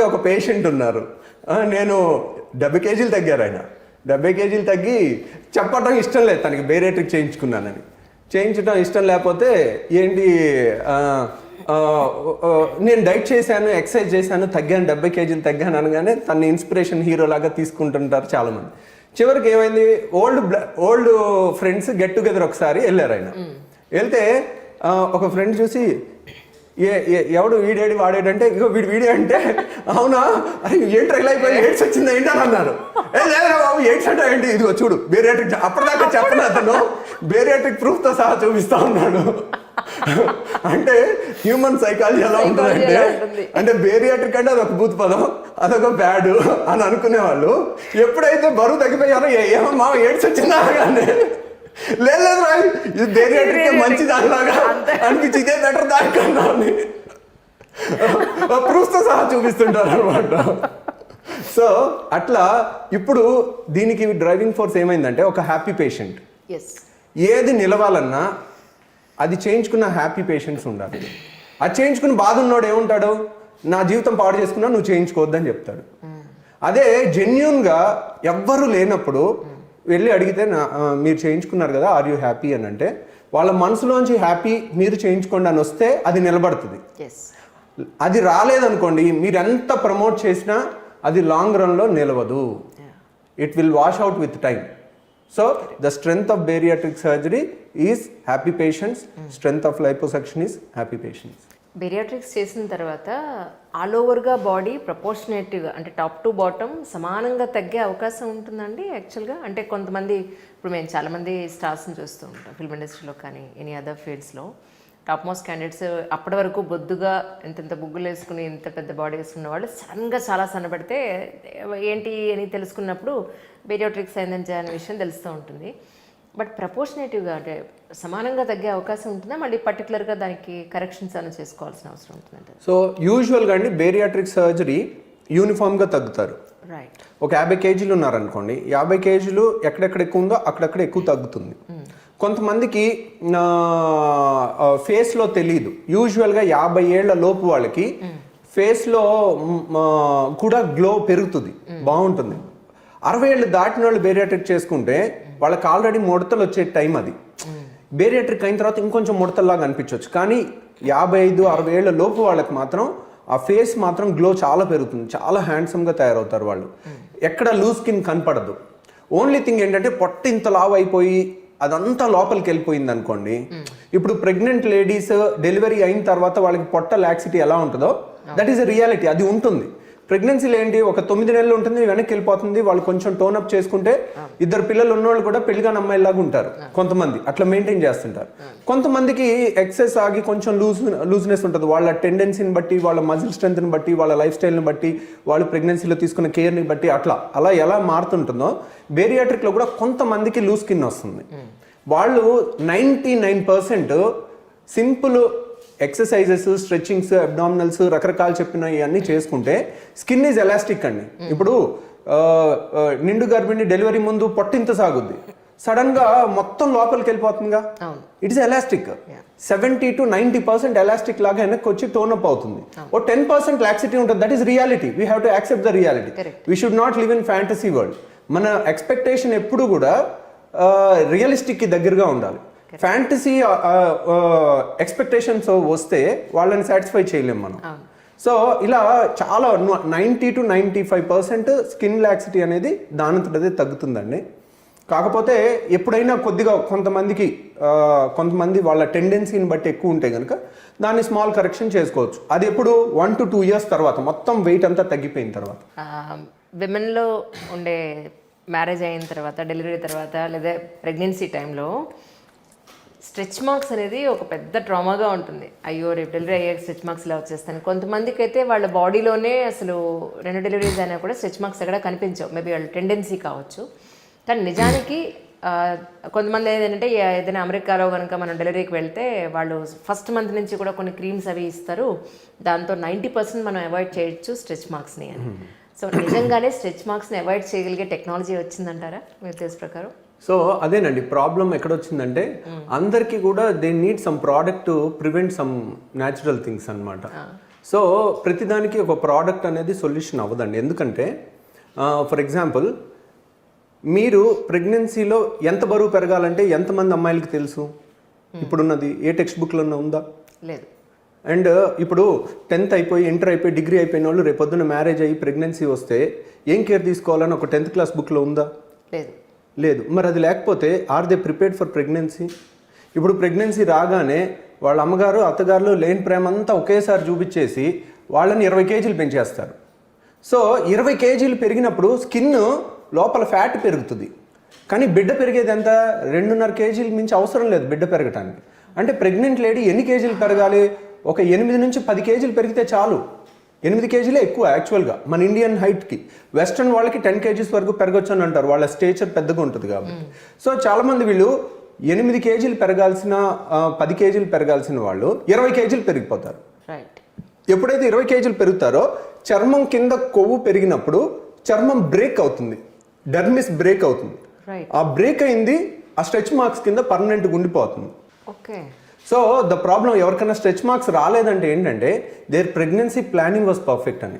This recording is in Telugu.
ఒక పేషెంట్ ఉన్నారు. నేను 70 కేజీలు తగ్గారు ఆయన. 70 కేజీలు తగ్గి చెప్పడం ఇష్టం లేదు తనకి, బేరియాట్రిక్ చేయించుకున్నానని. చేయించడం ఇష్టం లేకపోతే ఏంటి, నేను డైట్ చేశాను, ఎక్సర్సైజ్ చేశాను, తగ్గాను, 70 కేజీలు తగ్గాను అనగానే తన ఇన్స్పిరేషన్ హీరో లాగా తీసుకుంటుంటారు చాలామంది. చివరికి ఏమైంది, ఓల్డ్ ఫ్రెండ్స్ గెట్ టుగెదర్ ఒకసారి వెళ్ళారు ఆయన. వెళ్తే ఒక ఫ్రెండ్ చూసి ఎవడు వీడేడి వాడేటంటే, ఇగో వీడే అంటే, అవునా అరే ఏంటి ఇలా అయిపోయి ఎయిడ్స్ వచ్చింది ఏంటి అని అన్నారు. లేదా బాబు ఎయిడ్స్ అంటే ఏంటి, ఇదిగో చూడు బేరియాట్రిక్, అప్పటిదాకా చెప్పను అతను బేరియాట్రిక్ ప్రూఫ్తో సహా చూపిస్తా ఉన్నాడు. అంటే హ్యూమన్ సైకాలజీ ఎలా ఉంటుందంటే, అంటే బేరియాట్రిక్ అంటే అదొక భూత పదం, అదొక బ్యాడ్ అని అనుకునేవాళ్ళు. ఎప్పుడైతే బరువు తగ్గిపోయారో ఏమో మా ఎయిడ్స్ వచ్చిందా కానీ లేదు రాయ్ ఇది బేరియాట్రిక్ మంచి దానిలాగా అనిపించి ఇదే బెటర్ దానికన్నా అని ప్రూఫ్తో సహా చూపిస్తుంటారు అనమాట. సో అట్లా ఇప్పుడు దీనికి డ్రైవింగ్ ఫోర్స్ ఏమైందంటే, ఒక హ్యాపీ పేషెంట్, ఏది నిలవాలన్నా అది చేయించుకున్న హ్యాపీ పేషెంట్స్ ఉండాలి. అది చేయించుకుని బాధ ఉన్నోడు ఏముంటాడు, నా జీవితం పాడు చేసుకున్నా నువ్వు చేయించుకోవద్దని చెప్తాడు. అదే జెన్యూన్గా ఎవ్వరూ లేనప్పుడు వెళ్ళి అడిగితే మీరు చేయించుకున్నారు కదా, ఆర్ యూ హ్యాపీ అని అంటే, వాళ్ళ మనసులోంచి హ్యాపీ మీరు చేయించుకోండి అని వస్తే అది నిలబడుతుంది. అది రాలేదనుకోండి, మీరు ఎంత ప్రమోట్ చేసినా అది లాంగ్ రన్లో నిలవదు. It will wash out with time. So the strength of bariatric surgery is happy patients, strength of liposuction is happy patients. Bariatrics చేసిన తర్వాత ఆల్ ఓవర్గా బాడీ ప్రపోర్షనేటివ్గా, అంటే టాప్ టు బాటమ్ సమానంగా తగ్గే అవకాశం ఉంటుందండి యాక్చువల్గా? అంటే కొంతమంది, ఇప్పుడు మేము చాలామంది స్టార్స్ని చూస్తూ ఉంటాం ఫిల్మ్ ఇండస్ట్రీలో కానీ ఎనీ అదర్ ఫీల్డ్స్లో, టాప్ మోస్ట్ క్యాండిడేట్స్ అప్పటి వరకు బొద్దుగా ఇంత బుగ్గులు వేసుకుని ఇంత పెద్ద బాడీ వేసుకున్న వాళ్ళు సడన్గా చాలా సన్నబడితే ఏంటి అని తెలుసుకున్నప్పుడు బేరియాట్రిక్స్ అయిందని అనే విషయం తెలుస్తూ ఉంటుంది. బట్ ప్రపోర్షనేటివ్గా అంటే సమానంగా తగ్గే అవకాశం ఉంటుందా, మళ్ళీ పర్టికులర్గా దానికి కరెక్షన్స్ అని చేసుకోవాల్సిన అవసరం ఉంటుందంటే? సో యూజువల్గా అండి బేరియాట్రిక్ సర్జరీ యూనిఫామ్గా తగ్గుతారు. రైట్. ఒక 50 కేజీలు ఉన్నారనుకోండి, 50 కేజీలు ఎక్కడెక్కడ ఎక్కువ ఉందో అక్కడెక్కడ ఎక్కువ తగ్గుతుంది. కొంతమందికి ఫేస్లో తెలియదు. యూజువల్గా 50 ఏళ్ల లోపు వాళ్ళకి ఫేస్లో కూడా గ్లో పెరుగుతుంది, బాగుంటుంది. 60 ఏళ్ళు దాటిన వాళ్ళు బేరియాట్రిక్ చేసుకుంటే వాళ్ళకి ఆల్రెడీ ముడతలు వచ్చే టైం అది. బేరియాట్రిక్ అయిన తర్వాత ఇంకొంచెం ముడతల్లాగా అనిపించవచ్చు, కానీ 55-60 ఏళ్ల లోపు వాళ్ళకి మాత్రం ఆ ఫేస్ మాత్రం గ్లో చాలా పెరుగుతుంది, చాలా హ్యాండ్సమ్గా తయారవుతారు వాళ్ళు. ఎక్కడ లూజ్ స్కిన్ కనపడదు. ఓన్లీ థింగ్ ఏంటంటే పొట్ట ఇంత లావు అయిపోయి అదంతా లోపలికి వెళ్ళిపోయింది అనుకోండి. ఇప్పుడు ప్రెగ్నెంట్ లేడీస్ డెలివరీ అయిన తర్వాత వాళ్ళకి పొట్ట లాక్సిటీ ఎలా ఉంటుందో దట్ ఈస్ ఎ రియాలిటీ, అది ఉంటుంది. ప్రెగ్నెన్సీలో ఏంటి, ఒక 9 నెలలు ఉంటుంది, వెనక్కి వెళ్ళిపోతుంది. వాళ్ళు కొంచెం టోనప్ చేసుకుంటే 2 పిల్లలు ఉన్నవాళ్ళు కూడా పెళ్లిగాని అమ్మాయిలాగా ఉంటారు. కొంతమంది అట్లా మెయింటైన్ చేస్తుంటారు. కొంతమందికి ఎక్సెస్ ఆగి కొంచెం లూజ్నెస్ ఉంటుంది. వాళ్ళ టెండెన్సీని బట్టి, వాళ్ళ మజిల్ స్ట్రెంత్ని బట్టి, వాళ్ళ లైఫ్ స్టైల్ని బట్టి, వాళ్ళు ప్రెగ్నెన్సీలో తీసుకున్న కేర్ని బట్టి అలా ఎలా మారుతుంటుందో బేరియాట్రిక్లో కూడా కొంతమందికి లూజ్ స్కిన్ వస్తుంది. వాళ్ళు 99% సింపుల్ ఎక్సర్సైజెస్, స్ట్రెచ్చింగ్స్, అబ్డామినల్స్ రకరకాలు చెప్పిన ఇవన్నీ చేసుకుంటే స్కిన్ ఈజ్ ఎలాస్టిక్ అండి. ఇప్పుడు నిండు గర్భిణి డెలివరీ ముందు పొట్టింత సాగుద్ది, సడన్ గా మొత్తం లోపలికి వెళ్ళిపోతుందిగా, ఇట్ ఇస్ ఎలాస్టిక్. 70-90% ఎలాస్టిక్ లాగా వెనక్కి వచ్చి టోనప్ అవుతుంది. ఓ 10% లాక్సిటీ ఉంటుంది. That is reality. We have to accept the reality. We should not live in fantasy world. మన ఎక్స్పెక్టేషన్ ఎప్పుడు కూడా రియలిస్టిక్కి దగ్గరగా ఉండాలి. ఫ్యాంటసీ ఎక్స్పెక్టేషన్స్ వస్తే వాళ్ళని సాటిస్ఫై చేయలేం మనం. సో ఇలా చాలా 90-95% స్కిన్ లాక్సిటీ అనేది దానంతటదే తగ్గుతుందండి. కాకపోతే ఎప్పుడైనా కొద్దిగా కొంతమంది వాళ్ళ టెండెన్సీని బట్టి ఎక్కువ ఉంటే కనుక దాన్ని స్మాల్ కరెక్షన్ చేసుకోవచ్చు. అది ఎప్పుడు 1 to 2 years తర్వాత, మొత్తం వెయిట్ అంతా తగ్గిపోయిన తర్వాత. విమెన్లో ఉండే మ్యారేజ్ అయిన తర్వాత, డెలివరీ తర్వాత, లేదా ప్రెగ్నెన్సీ టైంలో స్ట్రెచ్ మార్క్స్ అనేది ఒక పెద్ద ట్రామాగా ఉంటుంది. అయ్యో రేపు డెలివరీ అయ్యే స్ట్రెచ్ మార్క్స్ ఇలా వచ్చేస్తాను. కొంతమందికి అయితే వాళ్ళ బాడీలోనే అసలు 2 డెలివరీస్ అయినా కూడా స్ట్రెచ్ మార్క్స్ ఎక్కడ కనిపించవు. మేబీ వాళ్ళ టెండెన్సీ కావచ్చు. కానీ నిజానికి కొంతమంది ఏంటంటే, ఏదైనా అమెరికాలో కనుక మనం డెలివరీకి వెళ్తే వాళ్ళు ఫస్ట్ మంత్ నుంచి కూడా కొన్ని క్రీమ్స్ అవి ఇస్తారు, దాంతో 90% మనం అవాయిడ్ చేయొచ్చు స్ట్రెచ్ మార్క్స్ని అని. సో నిజంగానే స్ట్రెచ్ మార్క్స్ని అవాయిడ్ చేయగలిగే టెక్నాలజీ వచ్చిందంటారా మీరు తెలిసిన ప్రకారం? సో అదేనండి ప్రాబ్లం ఎక్కడొచ్చిందంటే, అందరికీ కూడా they need some product to prevent some natural things అనమాట. సో ప్రతిదానికి ఒక ప్రోడక్ట్ అనేది సొల్యూషన్ అవ్వదండి. ఎందుకంటే ఫర్ ఎగ్జాంపుల్ మీరు ప్రెగ్నెన్సీలో ఎంత బరువు పెరగాలంటే ఎంతమంది అమ్మాయిలకి తెలుసు? ఇప్పుడున్నది ఏ టెక్స్ట్ బుక్లోనే ఉందా? లేదు. అండ్ ఇప్పుడు 10th అయిపోయి ఇంటర్ అయిపోయి డిగ్రీ అయిపోయిన వాళ్ళు రేపొద్దున మ్యారేజ్ అయ్యి ప్రెగ్నెన్సీ వస్తే ఏం కేర్ తీసుకోవాలని ఒక 10th క్లాస్ బుక్లో ఉందా? లేదు. లేదు. మరి అది లేకపోతే are they prepared for pregnancy? ఇప్పుడు ప్రెగ్నెన్సీ రాగానే వాళ్ళ అమ్మగారు అత్తగారులు లేని ప్రేమ అంతా ఒకేసారి చూపించేసి వాళ్ళని 20 కేజీలు పెంచేస్తారు. సో 20 కేజీలు పెరిగినప్పుడు స్కిన్ లోపల ఫ్యాట్ పెరుగుతుంది, కానీ బిడ్డ పెరిగేది ఎంత? 2.5 కేజీలు మించి అవసరం లేదు బిడ్డ పెరగటానికి. అంటే ప్రెగ్నెంట్ లేడీ ఎన్ని కేజీలు పెరగాలి? ఒక 8 నుంచి 10 కేజీలు పెరిగితే చాలు. 8 కేజీలే ఎక్కువ యాక్చువల్గా మన ఇండియన్ హైట్కి. వెస్ట్రన్ వాళ్ళకి 10 కేజీస్ వరకు పెరగొచ్చు అని అంటారు, వాళ్ళ స్టేచర్ పెద్దగా ఉంటుంది కాబట్టి. సో చాలామంది వీళ్ళు 8 కేజీలు పెరగాల్సిన 10 కేజీలు పెరగాల్సిన వాళ్ళు 20 కేజీలు పెరిగిపోతారు. రైట్. ఎప్పుడైతే 20 కేజీలు పెరుగుతారో చర్మం కింద కొవ్వు పెరిగినప్పుడు చర్మం బ్రేక్ అవుతుంది, డర్మిస్ బ్రేక్ అవుతుంది. ఆ బ్రేక్ అయింది ఆ స్ట్రెచ్ మార్క్స్ కింద పర్మనెంట్గా ఉండిపోతుంది. ఓకే. సో ద ప్రాబ్లం ఎవరికైనా స్ట్రెచ్ మార్క్స్ రాలేదంటే ఏంటంటే their pregnancy planning was perfect అని.